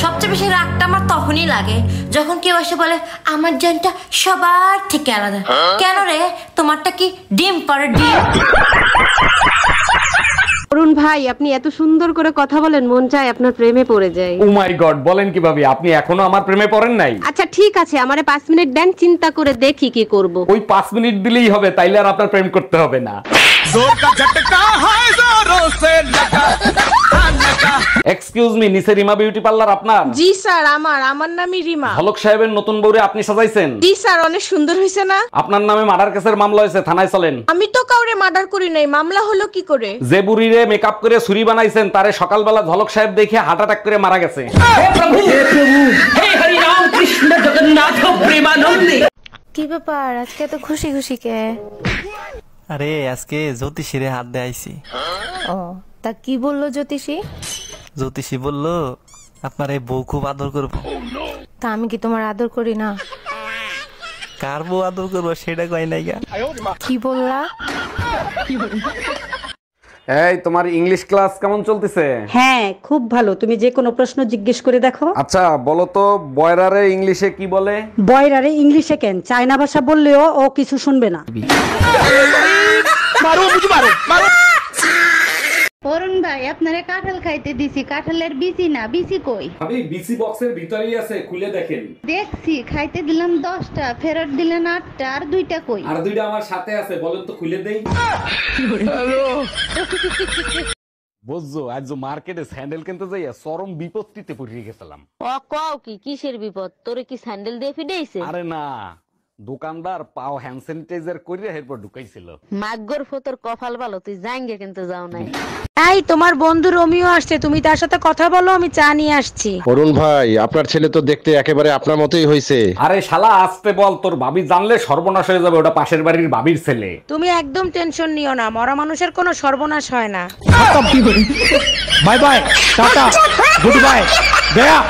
সবচেয়ে বেশি রাগটা আমার তখনই লাগে যখন কেউ এসে বলে আমার জানটা সবার থেকে আলাদা। কেন রে, তোমারটা কি ডিম পারে ডিম? অরুণ ভাই, আপনি এত সুন্দর করে কথা বলেন, মন চায় আপনার প্রেমে পড়ে যায়। ও মাই গড, বলেন কিভাবে? আপনি এখনো আমার প্রেমে পড়েন নাই? আচ্ছা ঠিক আছে, আমারে 5 মিনিট দেন, চিন্তা করে দেখি কি করব। ওই 5 মিনিট দিলেই হবে, তাইলে আর আপনার প্রেম করতে হবে না। এক্সকিউজ মি, নিচে রিমা বিউটি পার্লার আপনার? জি স্যার, আমার নামই রিমা। হলক সাহেবের নতুন বউরে আপনি সাজাইছেন? জি স্যার, অনেক সুন্দর হয়েছে না? আপনার নামে মার্ডার কেসের মামলা হয়েছে, থানায় চলেন। আমি তো কাউরে মার্ডার করি নাই, মামলা হলো কি করে? যে বুড়িরে মেকআপ করে ছুরি বানাইছেন তারে সকালবেলা ঝলক সাহেব দেখে হার্ট অ্যাটাক করে মারা গেছে। কি ব্যাপার, আজকে এত খুশি খুশি কে? আরে আজকে জ্যোতিষীরে হাত দিয়ে আইছি। ও, তা কি বললো জ্যোতিষী? জ্যোতিষী বললো আপনার এই বউ খুব আদর করবো। তা আমি কি তোমার আদর করি না? কার বউ আদর করবো সেটা কয় নাই গা। কি বললা? এই, তোমার ইংলিশ ক্লাস কেমন চলতেছে? হ্যাঁ খুব ভালো, তুমি যে কোনো প্রশ্ন জিজ্ঞেস করে দেখো। আচ্ছা বলো তো, বয়রারে ইংলিশে কি বলে? বয়রারে ইংলিশে কেন, চায়না ভাষা বললেও ও কিছু শুনবে না। অরুণ ভাই, আপনারে কাঁঠাল খাইতে দিছি, কাঁঠালের বিচি না, বিচি কই? ভাবি, বিসি বক্সের ভিতরেই আছে, খুলে দেখেন। দেখছি, খাইতে দিলাম 10টা, ফেরত দিলেন 8টা, আর 2টা কই? আর 2টা আমার সাথে আছে, বলেন তো খুলে দেই। বুঝছো, আজ মার্কেটে স্যান্ডেল কিনতে যাইয়া চরম বিপত্তিতে পড়ে গেছিলাম। ও কও কি, কিসের বিপদ? তোরে কি স্যান্ডেল দিয়ে ফিডাইছে? আরে না, দোকানদার পাও হ্যান্ড স্যানিটাইজার করে এরপর ঢুকাইছিল। মাগ্গর ফতর কপাল ভালো, তুই জাঙ্গে কিন্তু যাও নাই। এই তোমার বন্ধু রোমিও আসছে, তুমি তার সাথে কথা বলো, আমি চা নিয়ে আসছি। অরুণ ভাই, আপনার ছেলে তো দেখতে একেবারে আপনার মতোই হয়েছে। আরে শালা আসতে বল, তোর ভাবি জানলে সর্বনাশ হয়ে যাবে, ওটা পাশের বাড়ির ভাবির ছেলে। তুমি একদম টেনশন নিও না, মরা মানুষের কোনো সর্বনাশ হয় না। Bye bye, tata, good bye, Gaya.